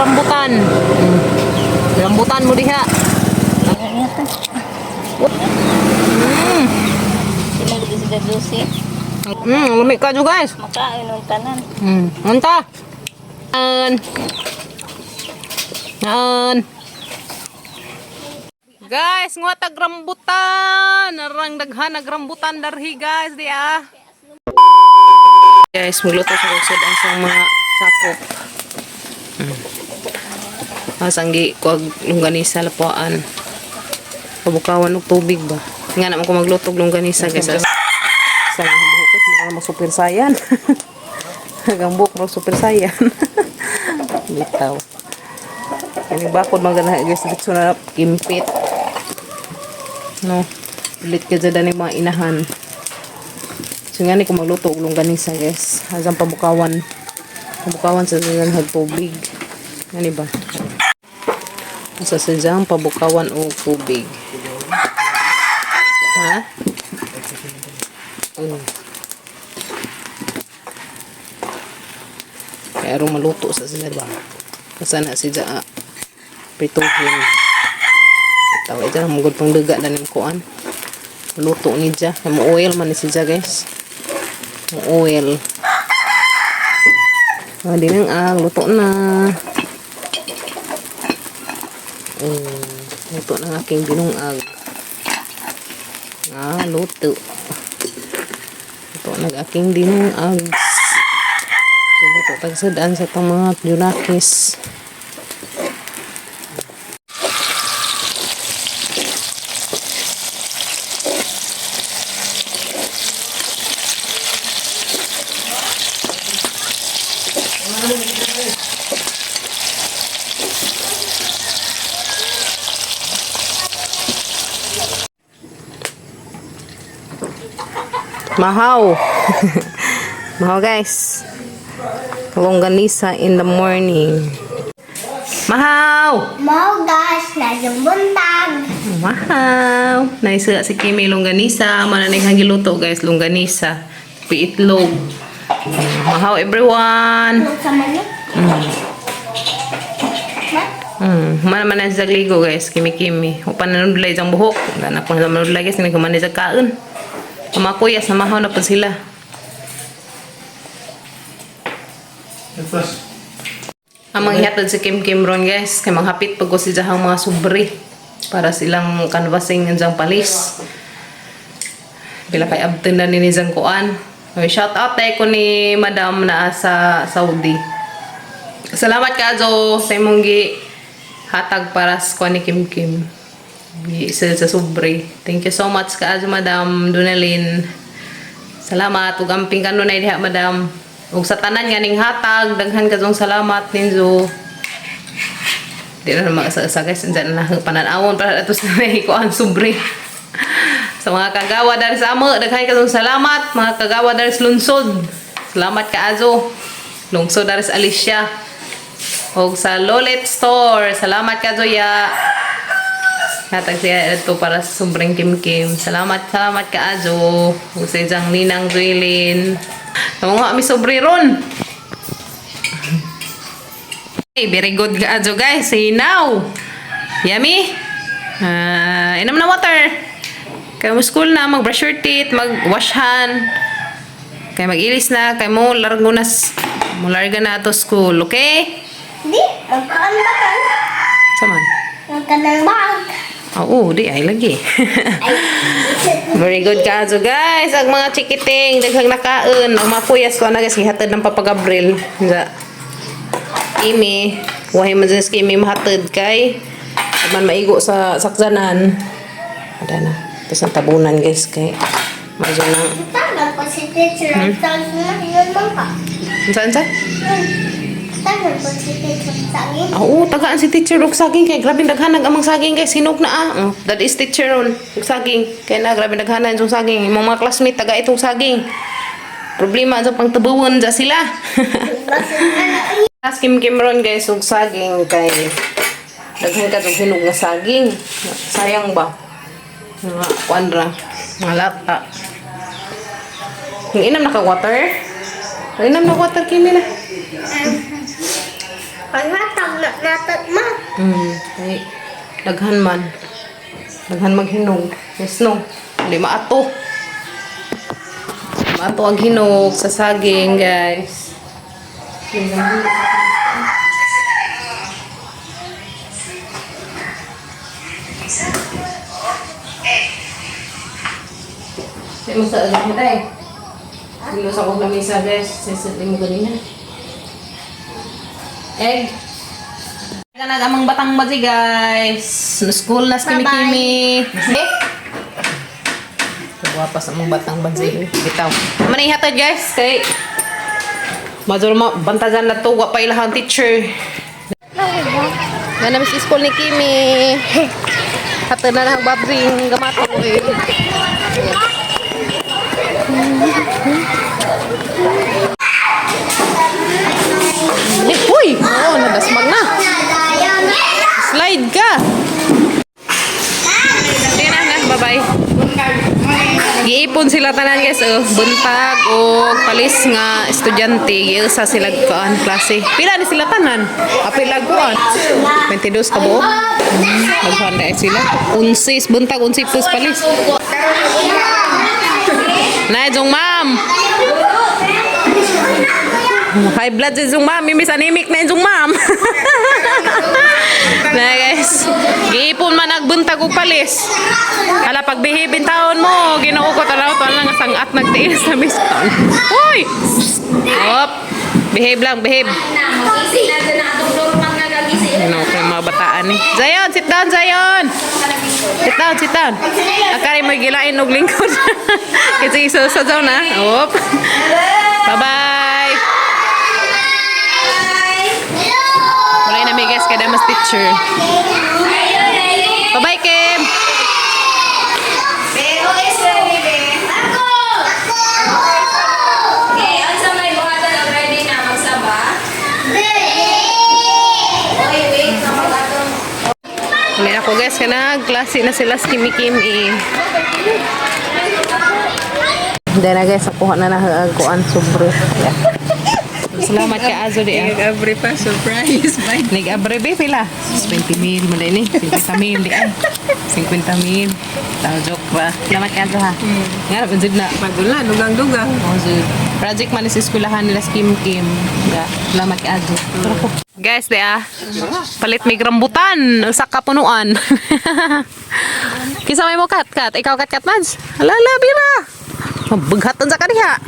rambutan. Rambutan mo diha. Lumi ka juga guys. Makain ng tanan. Manta. Yan. Guys, nguatag rambutan. Narang daghan rambutan darhi guys dia. Guys, magluto sa kusod ang sa mga sakop. Masanggi ko longganisa lapuan. Pabukawan og tubig ba. Nga naman ko magluto og longganisa guys. Sa mga buhok mga super sayan. Hanggang buhok mo super sayan. Bitaw. Ini bakod magana guys dito na kimpit. No. Ulit ka dyan yung mga inahan. So nga ni ko magluto og longganisa guys. Hazang pabukawan. Pabukawan sa dyan tubig. Ngani ba? Sa sadyang pabukawan o tubig. Ha? Kaya rin maluto sa sila ba? Kasana siya prituhin. Tawag dyan, magod pang daga na ng kuan. Maluto ni dyan. May oil man ni siya guys. May oil. Hindi nang luto na. Luto ng aking binungag. Luto. Luto ng aking binungag. Luto tagsadaan sa itong mga junakis. Mahaw. Mahaw guys. Longganisa in the morning. Mahaw. Mau guys, najong buntag. Mahaw. Naisa si Kimi longganisa. Mananing hangiluto guys, longganisa. Piitlog. Mahaw everyone. Mana mana sa ligo guys, Kimi. Upan nanudlay jang buhok. Dan ako nanudlay guys, hindi ko man sa kaon. Sama kuya, samahaw na po sila. Ang mga ihatod si Kim ron guys, kay manghapit pag ko si Jahang mga subri para silang canvassing ng jang palis. Bila kay abtin na ni jang kuan. Shout out tayo ko ni Madam na sa Saudi. Salamat ka Jo sa imong gi hatag para sa kuan ni Kim. Isa sa subri. Thank you so much ka Madam Donalyn. Salamat ug amping kanunay diha Madam. Ug sa tanan nga ning hatag, daghan kadtong salamat ninyo. Di na sa guys, andyan na pananawon para ato sa ko ang subri. Sa mga kagawa dari sa amo, daghan kadtong salamat, mga kagawa dari sa lungsod. Salamat ka Azo. Lungsod dari sa Alicia. Ug sa Lolet Store, salamat ka Zoya. Hatag siya ito para sa sobrang Kim. Salamat ka Azo. Ug sa isang Ninang Zuilin. Tama nga, may sobre ron. Okay, very good ka Azo guys. Hinaw. Yummy. Inom na water. Kaya mo school na, mag-brush your teeth, mag-wash hand. Kaya mag-ilis na, kaya mo largo na, larga na to school, okay? Di, magkaan ba kan? Saman? Magkanang bag. Oo, di ay lagi. Very good ka Azo guys. Ang mga chikiting daghang nakaon, ang mga puyas ko na guys gihatod ng Papa Gabriel. Kimi, wahay man sa Kimi mahatod kay man maigo sa saksanan. Ada na. Tapos ang tabunan guys kay medyo na. Tagal ko si teacher. Tagal na yun man ka. Saan? Tagal ko si teacher saging. Oo, tagaan si teacher og saging kay grabe daghanag amang saging guys. Hinog na that is teacher ron. Og saging. Kay na grabe daghanan itong saging. Imong mga classmate taga itong saging. Problema sa pangtabuon sa sila. As Kim ron guys og saging kay daghan ka og hinog nga saging. Sayang ba? Mga kwadra, mga lata. Inam na ka water? Inam na water Kimi na. Paghatag na natag ma. Ay, daghan man. Daghan maghinog. Yes, no? Hindi maato. Maato ang hinog sa saging, guys. Hindi mo sa agad mo tayo. Hindi sa kong lamisa, guys. Sisili mo ganina. Egg. Kaya nagamang batang bazi, guys. No school na sa kimi-kimi. Eh? Wapas ang mga batang bazi. Bitaw. Manihatod, guys. Kay Maduro bantagan na to. Wapa ilahang teacher. Ganami sa school ni Kimi. Hatod na lang babring gamato. Uy! Oo, nadasmag na. Slide ka. Sige na, bye-bye. Giipon sila tanan guys, buntag o palis nga estudyante, giusa sila kaan klase. Pila ni sila tanan? Apil kuan. 22 ka buok. Naghanda sila. 11 buntag 11 plus palis. Nay jong ma'am. High blood si Zung Ma'am. Mimis anemic na yung Zung Ma'am. Na guys. Giipon man nagbuntag og palis. Hala pagbihibin taon mo. Ginoo ko tanaw to lang sangat nagtiis sa miston. Hoy. Hop. Behave lang, behave. Ano ko yung mga bataan ni. Zayon, sit down, Zayon. Sit down, sit down. Akari mo gilain og lingkod. Kasi isusasaw na. Hop. Bye-bye. Mulai na may guys kada mas teacher. Bye-bye, Kim. Pero ready, be. Ako! Okay, ang sa may buhatan already na magsaba. Oy, wait, sa buhatan. Mulai ako guys kana klase na sila sa kimi-kimi. Then na guys ako na kuan sobre. Salamat ka Azo di. Every pa surprise. Bye. Nag-abre be pila. 20,000 mo din ni. 50,000 di ay. 50,000. Tao joke ba. Salamat ka Azo ha. Nga jud na. Madula, dugang-dugang. Oh, jud. Project man sa eskwelahan nila sa Kim Kim. Ya, salamat ka Azo. Guys, di palit may rambutan sa kapunuan. Kisa may mo kat. Ikaw kat mads. Hala bira. Mabughatan sa kaniha.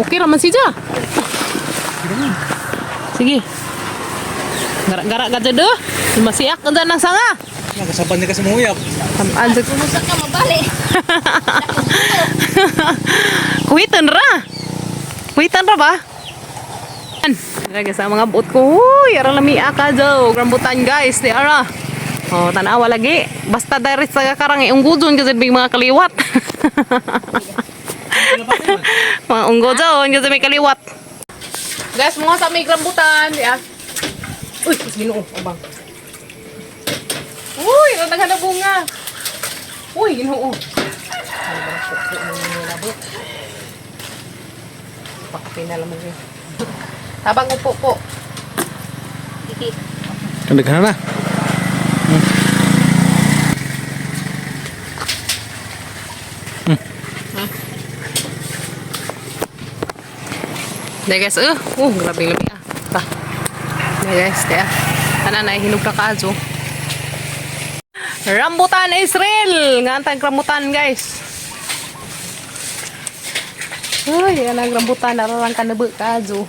Okay raman siya. Sige. Gara-gara ka dyan doon. Masiyak ka dyan ng sanga. Nakasaban niya kasi muyap. Anjak. Kumusta ka mabalik? Kuhitan ra. Kuhitan ra ba? Lagi sa mga buot ko. Uy, ara lami aka daw. Rambutan guys. Di ara. Oh, tanawa lagi. Basta dari sa karang iunggudon kasi mga kaliwat. Mga unggodon kasi may kaliwat. Guys, mga sa may rambutan. Di ah. Uy, mas ginoo. Abang. Uy, naghanap bunga. Uy, ginoo. Pakapin na lang mo. Tabang upo po. Kandag ka na. Dahil guys, grabe lami ah. Ta. Dahil guys, dahil. Ano na, hinog na kaso. Rambutan Israel! Nga antang rambutan guys. Uy, yan ang rambutan. Nararang ka na ba kaso.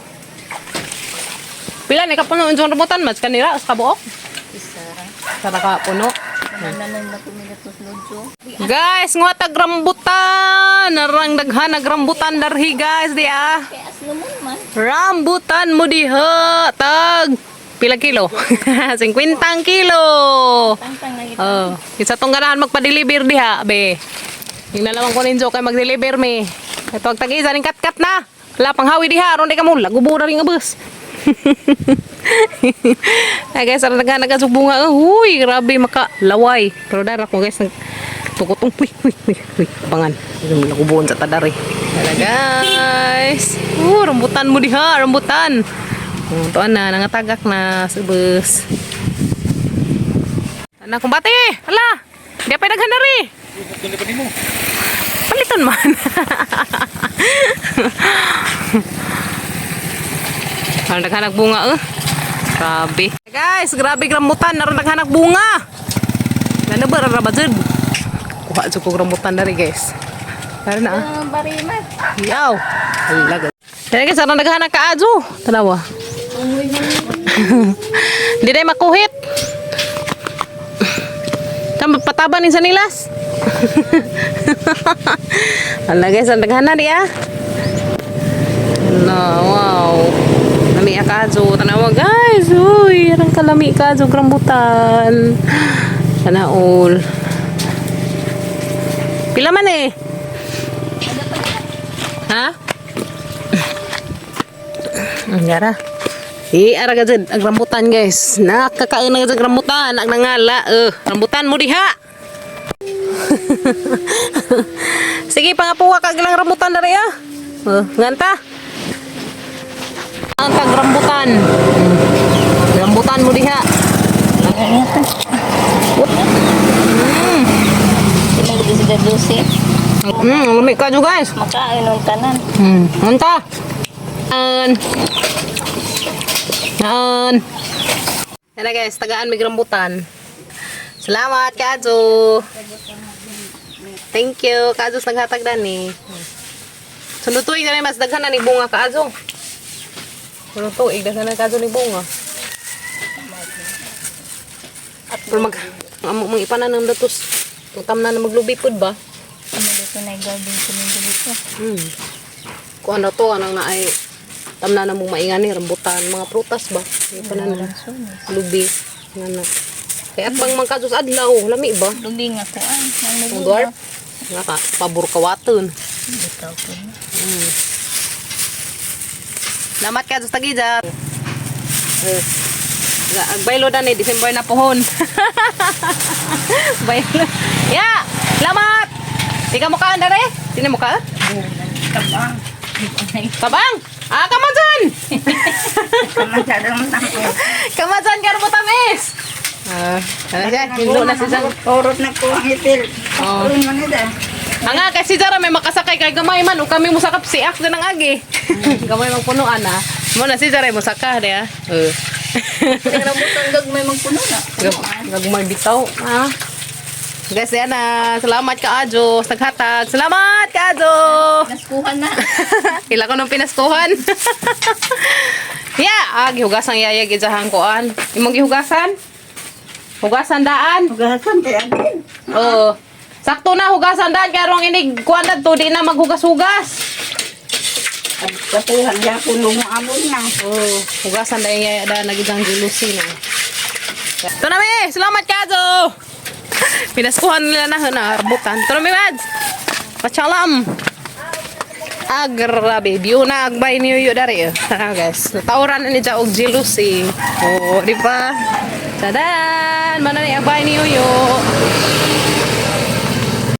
Pila, ni kapuno yung rambutan. Mas kanira, sa kabuok? Sa nakapuno. Guys, nguatag rambutan. Narang daghan nagrambutan darhi guys, di ah. Rambutan mo diha. Tag. Pila kilo? 50 kilo. Oh, isa tong ganahan magpa-deliver diha, be. Yung nalaman ko ninyo kay mag-deliver me. Ito ang tag-isa ning kat-kat na. Wala pang hawi diha, ron di ka mo lagubura ring abus. Ay guys, ara nagsugbunga. Huy, grabe makalaway. Pero dara ko guys, Tukutong. Uy. Pangan. Nakubuon sa tadari. Hala guys. Rambutan mo diha. Rambutan. Tuan na. Nangatagak na. Subus. Anak kong bate. Hala. Di apa daghan dari. Paliton man. Naghanak bunga grabe. Guys, grabe rambutan naron naghanak bunga. Ngano ba ra ba jud? Kuha jud ko rambutan dari guys. Para na. Barimat. Yaw. Hala guys. Kaya guys, naron naghanak ka ajo. Tanawa. Di day makuhit. Tambah pataban ni sa nilas. Hala guys, naghanak dia. Wow. Lami kajo, tanawa guys. Uy, arang kalami kajo rambutan. Tanaol. Pila man eh? Ha? Ngara. Ara gajud ag rambutan guys. Nakakaon na gajud rambutan, ag nangala. Rambutan mo diha. Sige, pangapuwa kag lang rambutan dari ah. Nganta. Ang tagrambutan. Rambutan mo diha. Sila di sila juicy. Lumik ka juga guys. Makain ng tanan. Manta. Yan na guys, tagaan may rambutan. Salamat Kajo. Thank you. Kajo naghatag dani. Sunod tuig na mas daghan na ni bunga Kajo. Sunod tuig daghan na Kajo ni bunga. At mag ipanan ng datos. Tutam na maglubi pud ba? Ano dito na garden sa dito? Kung ano to, anong na ay tamna na mong maingani, rambutan, mga prutas ba? Ipanan na. Lubi. Nga na. Kaya at bang mangkados adlaw, lami ba? Lubi nga ko an. Ang dwarf. Nga ka, pabor kawaton. Bitaw ko na. Salamat ka, Diyos Tagija. Agbaylo na ni, December na pohon. Baylo. Ya! Salamat! Ika mo ka, Andare? Sino mo ka? Tabang. Tabang! Kamadyan! Kamadyan ka mo tamis! Ano siya? Hindo na si Zara. Orot na ko ang itil. Oh. Orot man ida. Nga, kasi Zara may makasakay kay gamay man. O kami musakap si Ak din ang agi. Gamay magpunuan na. Muna si Zara musaka dia. Tingnan mo tanggag may magpuno na. Gagmay bitaw. Guys, yan na. Salamat ka, Ajo. Naghatag. Salamat ka, Ajo. Naskuhan na. Ila ko nung pinaskuhan. Gihugasan yaya gijahan koan. Imong gihugasan? Hugasan daan? Hugasan kaya din. Oo. Sakto na hugasan daan kaya rong inig kuan to di na maghugas-hugas. Katuhan niya kung lumabon na. Oo. Hugasan daan yaya daan nagijang julusi na. Ito na mi! Salamat ka, Ajo! Pinaskuhan nila na rambutan. Ito na mi, Mads! Pachalam! Grabe. View na agbay niyo yun dari. Guys. Natauran ni Jaog jealousy. Oh, di ba? Tadan! Mana ni agbay niyo yun.